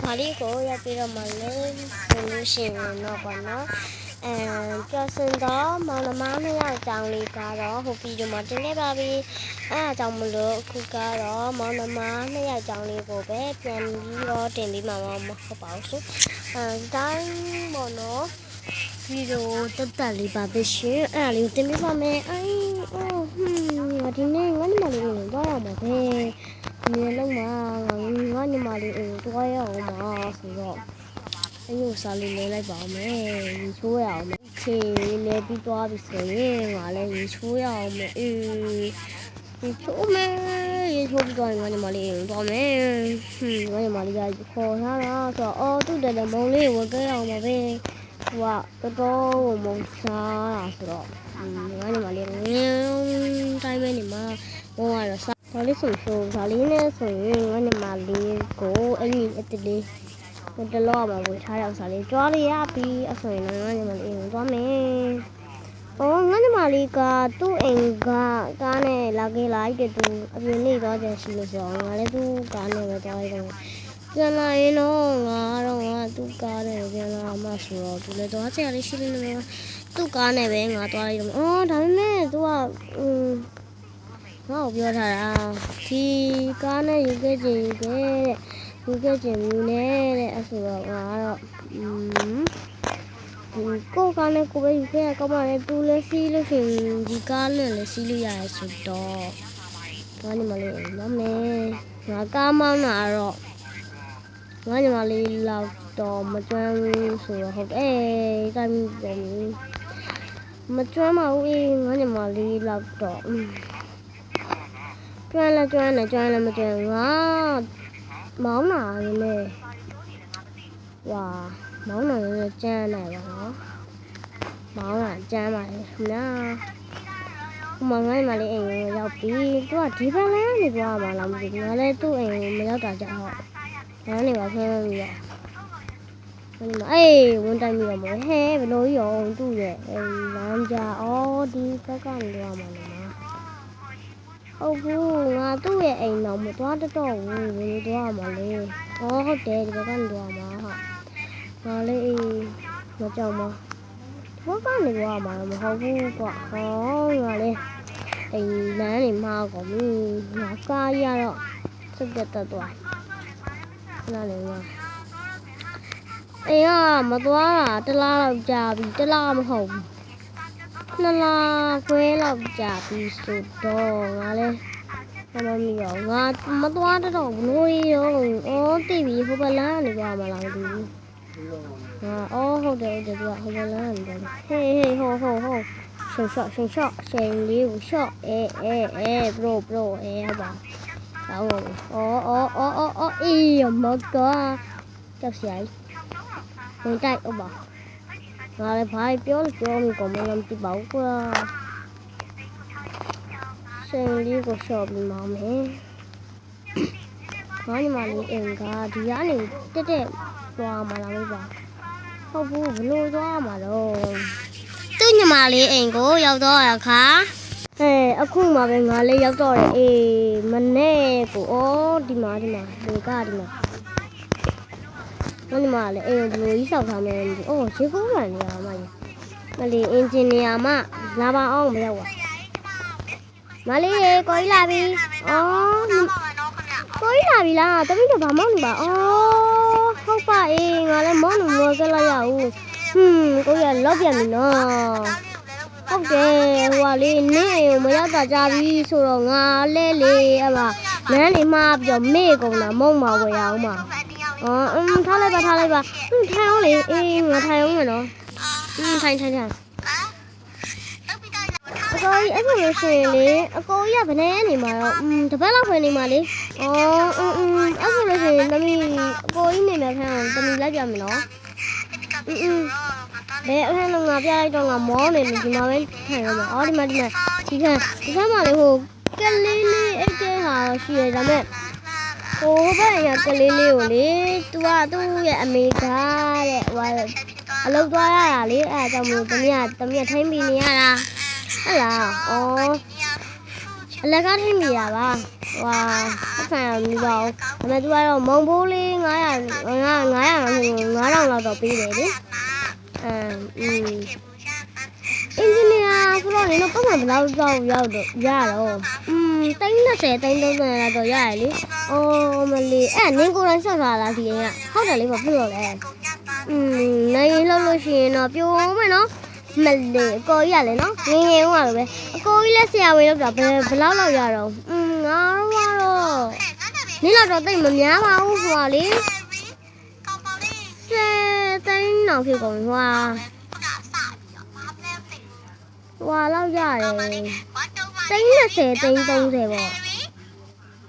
ဘာလေးကိုရက်ပြီးတော့မှလည်းဆိုလို့ရှိရင်တော့ပေါ့နော်ကျော်စင်တော့မောင်နှမ2ယောက်ကြောင်းလေးကတော့ဟိုဗီဒီယိုမှာတင်ခဲ့ပါပြီအဲအကြောင်းမလို့အခုကတော့မောင်နှမ2ယောက်ကြောင်းလေးကိုပဲပြန်ပြီးတော့တင်ပြီးမှမဟုတ်ပါဘူးဒီတိုင်းပေါ့နော်ဗီဒီယိုတက်လေးပါပဲရှင်အဲ့ဒါလေးကိုတင်ပြပါမယ်ဒီနေ့ငါ့ညီမလေးကိုတော့ရမှာပဲဒီလုံးမှာငါ့ညီမလေးကိုတော့ရအောင်ပါဆိုတော့အယုစားလေးလဲလိုက်ပါမယ်ရေချိုးရအောင်မယ်ချေလဲပြီးသွားပြီဆိုရင်ငါလည်းရေချိုးရအောင်မယ်ရေချိုးမယ်ရေချိုးပြီးတော့ငါညီမလေးတော့မယ်ငါညီမလေးကခေါ်ထားတာဆိုတော့သူ့တယ်မုံလေးဝယ်ခဲ့အောင်ပါပဲဟိုကတော်တော်မုံစားတာဆိုတော့ငါညီမလေးတိုင်းပဲနေမှာဘုံကတော့စားဒါလေးဆိုဒါလေးနဲ့ဆိုရင်ငါညီမလေးကိုအဲ့ဒီအတလေးတလောမှာဝေထားရောက်စားလေးကြွားလေးရပြီးအဆိုရင်ငါညီမလေးသွားမယ်ငါညီမလေးကသူ့အိမ်ကကားနဲ့လာခဲ့လိုက်တဲ့သူအပြင်နေသွားကြရှိလို့ဆိုတော့ငါလည်းသူ့ကားနဲ့ပဲသွားရတော့ပြန်လာရင်တော့ငါသူ့ကားနဲ့ပြန်လာမှဆိုတော့သူလည်းသွားကြရလေးရှိနေတယ်သူ့ကားနဲ့ပဲငါသွားရတော့ဒါပေမဲ့သူကငါ့ကိုပြောထားတာဒီကားနဲ့ယူခဲ့ခြင်းမျိုးနဲ့တဲ့အဆိုတော့ငါကတော့ကိုကားနဲ့ကိုပဲယူခဲ့ရကောင်းပါလေသူလည်းစီးလို့ရှိရင်ဒီကားနဲ့လည်းစီးလို့ရတယ်ဆိုတော့ငါညီမလေးမမေငါကားမောင်းတာတော့ငါညီမလေးလောက်တော့မကျွမ်းဘူးဆိုတော့ဟုတ်တိုင်းမကျွမ်းပါဘူးငါညီမလေးလောက်တော့ကျွမ်းလည်းမကျွမ်းငါမောင်းတာလည်းမောင်းတာလည်းကျန်းတယ်ပါနော်မောင်းတာကျန်းပါလေခင်ဗျာငါညီမလေးအိမ်ကိုရောက်ပြီသူကဒီဘက်လမ်းနေသွားမှာလားမသိဘူးငါလည်းသူ့အိမ်ကိုမရောက်တာကြောက်တော့ငါနေပါဖမ်းပြီးတော့ဝန်တိုင်ပြီးတော့မဟဲဘယ်လိုရောသူ့ရဲ့လမ်းကြားဒီဘက်ကနေသွားမှာနော်ဟုတ်ဘူးငါသူ့ရဲ့အိမ်တော့မသွားတော့ဘူးဘယ်လိုသွားမှာလဲဟုတ်တယ်ဒီဘက်ကနေသွားမှာငါလေးမကြောက်မဘက်ကနေသွားမှာမဟုတ်ဘူးကွာငါလေးအိမ်လမ်းနေမှာကုန်ပြီငါကားရတော့စက်တက်သွားနားလေငါမသွားတာတလားလောက်ကြာပြီတလားမဟုတ်ဘူး2 လခွဲလောက်ကြာပြီဆိုတော့ငါလဲမမီရောငါမသွားတော့ဘူးလို့ရောတိပြီဟိုဘလန်းနေသွားမလားမသိဘူးဟုတ်တယ်သူကဟိုဘလန်းနေသွားဟေးဟိုရှင်လေးကိုရှော့ဘရိုဟုတ်ပါမကကြောက်စရာဝင်တိုက်ဟုတ်ပါငါလည်းဘာပြောမိကောမလို့မသိပါဘူးကွာရှင်လေးကိုရှော့ပြီးမောင်းမယ်ငါညီမလေးအိမ်ကဒီကနေတက်သွားမှာလားမသိပါဟုတ်ဘူးဘလို့သွားမှာတော့သူ့ညီမလေးအိမ်ကိုရောက်တော့ရခါအခုမှပဲငါလေးရောက်တော့တယ်မနေ့ကိုဒီမှာဒီကဒီမှာလေဘယ်လိုကြီးဆောက်ထားမလဲရေခိုးမှန်နေရမှာမလေးအင်ဂျင်နီယာမလာပါအောင်မရောက်ပါမလေးကိုကြီးလာပြီကိုကြီးလာပြီလားတမီးတို့ဘာမောင်းနေပါဟုတ်ပါငါလည်းမောင်းလို့ကြလိုက်ရအောင်ကိုကြီးလောက်ပြန်ပြီနော်ဟုတ်တယ်ဟိုလေးနင်းအိမ်ကိုမရောက်တာကြပြီဆိုတော့ငါလဲလေလမ်းလေးမှာပြီးတော့မေ့ကုန်တာမုံမှာဝယ်ရအောင်ပါထားလိုက်ပါထိုင်အောင်လေငါထိုင်အောင်မယ်နော်ထိုင်အကိုကြီးအဲ့လိုလို့ရှိရင်လေအကိုကြီးကဘယ်နဲ့နေမှာတော့တပတ်လောက်ပဲနေမှာလေအဲ့လိုလို့ရှိရင်သမီးအကိုကြီးနေမှာဖမ်းအောင်သမီးလိုက်ပြမယ်နော်ဘယ်အခန်းလုံးငါပြလိုက်တော့ငါမောနေပြီဒီမှာပဲထိုင်ရမှာဒီမှာဒီခန်းမှာလေဟိုကလေးအဲ့ကျဲဟာရှိရဒါမဲ့ဟိုဘက်ရကလေးလေးကိုလေသူကသူ့ရဲ့အမေကတဲ့အလုပ်သွားရတာလေအဲကြောင့်မို့တမီးထိမ့်ပြီးနေရတာဟုတ်လားအလကားထိမ့်ပြီးရပါဟုတ် ဆိုင်ရမလို့ဒါပေမဲ့သူကတော့မုံဘိုးလေး900လောက်တော့ပေးတယ်လေအင်ဂျင်နီယာဆိုတော့လည်းပတ်မှန်ဘယ်လောက်တော့ရောက်တော့ရတော့30 30လောက်တော့ရတယ်လေအော်မလေးအဲ့နင်းကိုယ်တိုင်ဆော့ထားတာဒီရင်ကဟုတ်တယ်လေဘာဖြစ်လို့လဲနိုင်လောက်လို့ရှိရင်တော့ပြိုးမယ်နော်မလေးအကိုကြီးရလေနော်ငငယ်ဦးရလို့ပဲအကိုကြီးလက်ဆရာဝန်လောက်တာဘယ်လောက်ရတော့ငါတော့နင်းလောက်တော့တိတ်မများပါဘူးဟိုကလေတိုင်းနောက်ဖြစ်ကုန်ဟွာလောက်ရတယ်30 30ပေါ့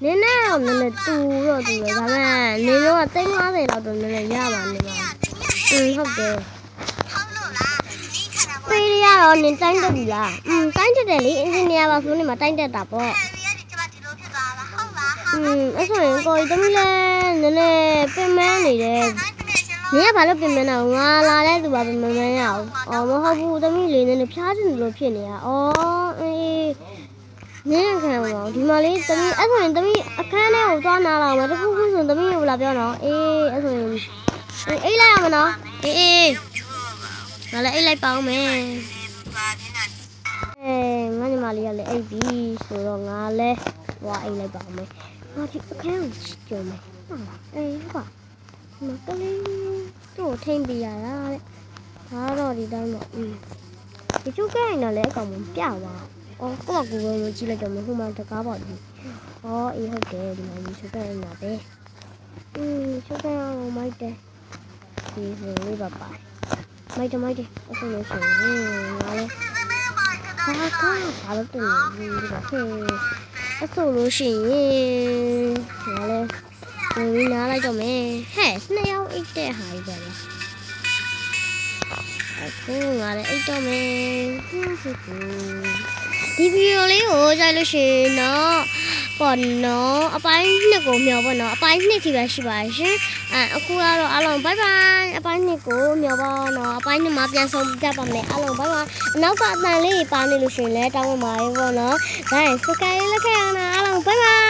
နင်းနဲ့တော့နည်းနည်းတူတော့တူတယ်ဒါပေမဲ့နင်းတော့50လောက်တော့နည်းနည်းရပါနေမှာဟုတ်တယ်ပေးရတော့နင်းတိုင်းတက်ပြီလားတိုင်းတက်တယ်လေအင်ဂျင်နီယာပါဆိုနေမှာတိုင်းတက်တာပေါ့အဲ့ဆိုရင်ကိုကြီးတမီးလည်းနည်းနည်းပင်မနေတယ်နင်ကဘာလို့ပြင်မနေအောင်ငါလာတဲ့သူပါပြင်မနေရအောင်မဟုတ်ဘူးသမီးလေးနည်းနည်းဖျားချင်လို့ဖြစ်နေတာအေးနင်ခံပါဦးဒီမှာလေးသမီးအဲ့ဆိုရင်သမီးအခန်းထဲကိုသွားနာလာမှာတခုခုဆိုသမီးကိုလာပြောတော့အေးအဲ့ဆိုရင်အိတ်လိုက်အောင်မနော်အေးငါလည်းအိတ်လိုက်ပါအောင်မယ်ငါညီမလေးကလည်းအိတ်ပြီဆိုတော့ငါလည်းဟိုအိတ်လိုက်ပါအောင်မယ်ငါဒီအခန်းကိုကြော်မယ်အေးဟုတ်ပါမကလေးတို့ထိမ့်ပြရတာတဲ့ဒါတော့ဒီတိုင်းပေါ့ဒီကျုပ်ကိုင်းတော့လည်းအကောင်မပြပါကိုယ့်ကိုယ်ကိုကြည့်လိုက်တော့မဟုတ်မှတကားပေါ့ဒီအေးဟုတ်တယ်ဒီမှာကျုပ်ကိုင်းနေတာပဲကျုပ်ကိုင်းအောင်မိုက်တယ်ဒီဆိုလေးပါပါမိုက်တယ်အခုလို့ရှိရင်ငါလည်းဘာလို့တင်နေဒီကဟဲ့အခုလို့ရှိရင်ငါလည်းဒီနားလိုက်တော့မယ်ဟဲ့2ယောက်အိတ်တဲ့ဟာကြီးပဲလားအခုငါလည်းအိတ်တော့မယ်ဒီဗီဒီယိုလေးကိုကြိုက်လို့ရှိရင်တော့ပေါ့နော်အပိုင်း2ကိုမျှော်ပေါ့နော်အပိုင်း2ထိပဲရှိပါရှင်အခုကတော့အားလုံးဘိုင်ဘိုင်အပိုင်း2ကိုမျှော်ပါနော်အပိုင်း2မှာပြန်ဆုံးကြပါမယ်အားလုံးဘိုင်ဘိုင်နောက်ကအတန်လေးပါနေလို့ရှိရင်လည်းတောင်းပန်ပါရေပေါ့နော်ဒါရင်စကယ်လေးလက်ခံအောင်အားလုံးဘိုင်ဘိုင်